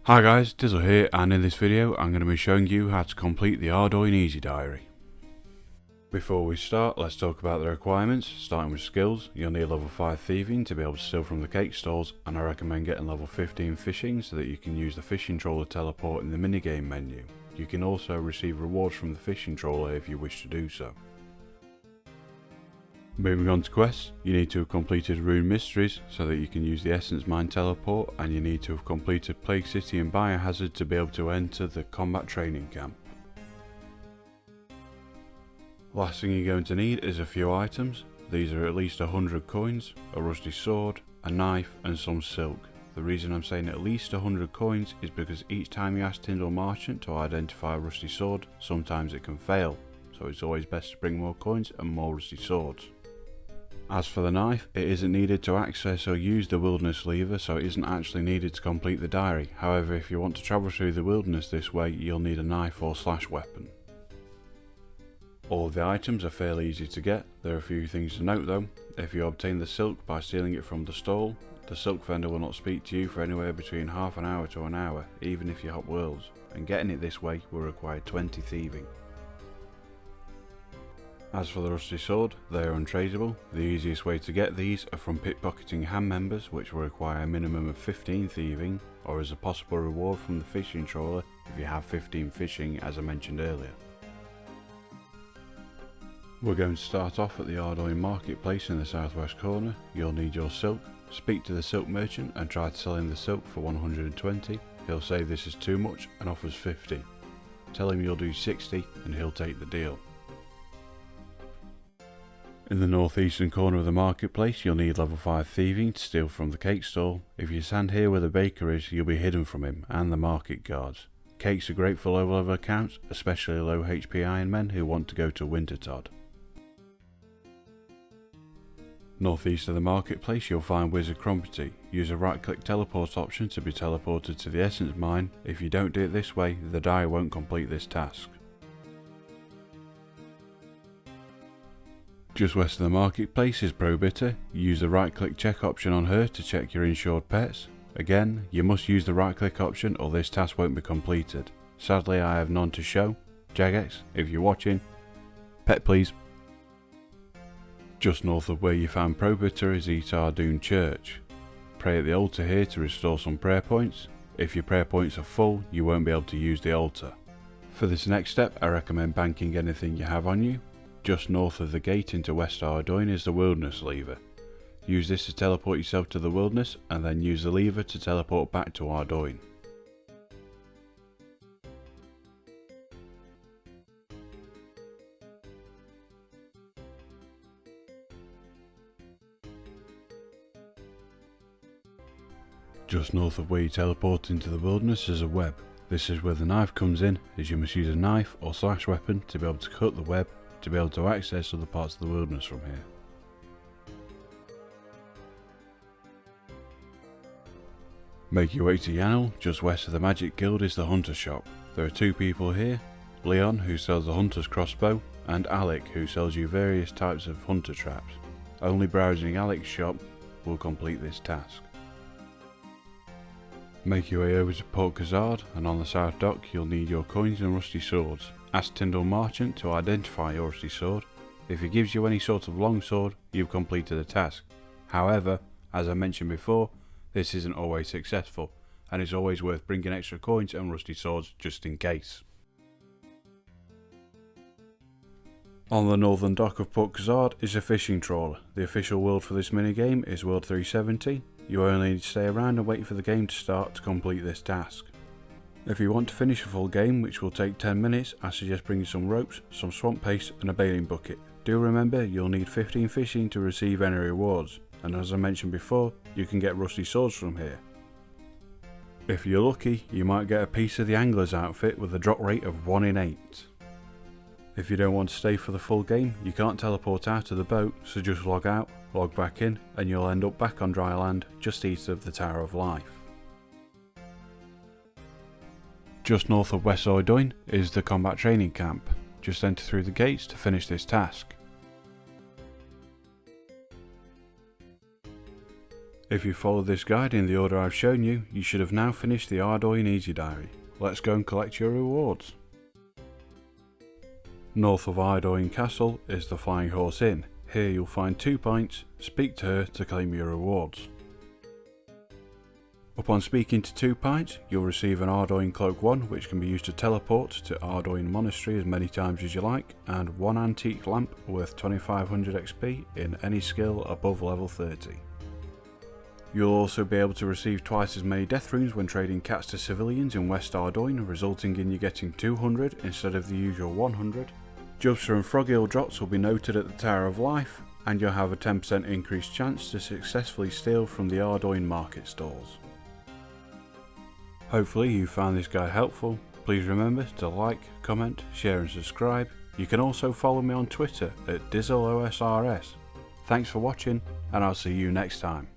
Hi guys, Dizzle here, and in this video I'm going to be showing you how to complete the Ardougne Easy Diary. Before we start, let's talk about the requirements. Starting with skills, you'll need level 5 thieving to be able to steal from the cake stalls, and I recommend getting level 15 fishing so that you can use the fishing trawler teleport in the minigame menu. You can also receive rewards from the fishing trawler if you wish to do so. Moving on to quests, you need to have completed Rune Mysteries so that you can use the Essence Mine teleport, and you need to have completed Plague City and Biohazard to be able to enter the combat training camp. Last thing you're going to need is a few items. These are at least 100 coins, a rusty sword, a knife and some silk. The reason I'm saying at least 100 coins is because each time you ask Tyndall Merchant to identify a rusty sword, sometimes it can fail, so it's always best to bring more coins and more rusty swords. As for the knife, it isn't needed to access or use the wilderness lever, so it isn't actually needed to complete the diary. However, if you want to travel through the wilderness this way, you'll need a knife or slash weapon. All of the items are fairly easy to get. There are a few things to note though. If you obtain the silk by stealing it from the stall, the silk vendor will not speak to you for anywhere between half an hour to an hour, even if you hop worlds, and getting it this way will require 20 thieving. As for the rusty sword, they are untradeable. The easiest way to get these are from pickpocketing hand members, which will require a minimum of 15 thieving, or as a possible reward from the fishing trawler if you have 15 fishing, as I mentioned earlier. We're going to start off at the Ardougne marketplace in the southwest corner. You'll need your silk. Speak to the silk merchant and try to sell him the silk for 120. He'll say this is too much and offers 50. Tell him you'll do 60 and he'll take the deal. In the northeastern corner of the marketplace, you'll need level 5 thieving to steal from the cake stall. If you stand here where the baker is, you'll be hidden from him and the market guards. Cakes are great for low level accounts, especially low HP iron men who want to go to Wintertodt. Northeast of the marketplace, you'll find Wizard Crumpety. Use a right click teleport option to be teleported to the Essence Mine. If you don't do it this way, the diary won't complete this task. Just west of the marketplace is Probitter. Use the right click check option on her to check your insured pets. Again, you must use the right click option or this task won't be completed. Sadly, I have none to show. Jagex, if you're watching, pet please. Just north of where you found Probitter is East Ardougne Church. Pray at the altar here to restore some prayer points. If your prayer points are full, you won't be able to use the altar. For this next step, I recommend banking anything you have on you. Just north of the gate into West Ardougne is the wilderness lever. Use this to teleport yourself to the wilderness and then use the lever to teleport back to Ardougne. Just north of where you teleport into the wilderness is a web. This is where the knife comes in, as you must use a knife or slash weapon to be able to cut the web to be able to access other parts of the wilderness from here. Make your way to Yanel. Just west of the Magic Guild is the Hunter Shop. There are two people here, Leon who sells the Hunter's Crossbow and Alec who sells you various types of hunter traps. Only browsing Alec's shop will complete this task. Make your way over to Port Khazard, and on the south dock you'll need your coins and rusty swords. Ask Tyndall Merchant to identify your rusty sword. If he gives you any sort of long sword, you've completed the task. However, as I mentioned before, this isn't always successful, and it's always worth bringing extra coins and rusty swords just in case. On the northern dock of Port Khazard is a fishing trawler. The official world for this minigame is World 370. You only need to stay around and wait for the game to start to complete this task. If you want to finish a full game, which will take 10 minutes, I suggest bringing some ropes, some swamp paste and a bailing bucket. Do remember you'll need 15 fishing to receive any rewards, and as I mentioned before, you can get rusty swords from here. If you're lucky, you might get a piece of the angler's outfit with a drop rate of 1 in 8. If you don't want to stay for the full game, you can't teleport out of the boat, so just log out, log back in, and you'll end up back on dry land just east of the Tower of Life. Just north of West Ardougne is the combat training camp. Just enter through the gates to finish this task. If you followed this guide in the order I've shown you, you should have now finished the Ardougne Easy Diary. Let's go and collect your rewards. North of Ardougne Castle is the Flying Horse Inn. Here you'll find 2 pints, speak to her to claim your rewards. Upon speaking to 2 pints, you'll receive an Ardougne Cloak 1 which can be used to teleport to Ardougne Monastery as many times as you like, and 1 antique lamp worth 2500 XP in any skill above level 30. You'll also be able to receive twice as many death runes when trading cats to civilians in West Ardougne, resulting in you getting 200 instead of the usual 100. Jubster and frog eel drops will be noted at the Tower of Life, and you'll have a 10% increased chance to successfully steal from the Ardougne market stalls. Hopefully you found this guide helpful. Please remember to like, comment, share and subscribe. You can also follow me on Twitter at DizzleOSRS. Thanks for watching, and I'll see you next time.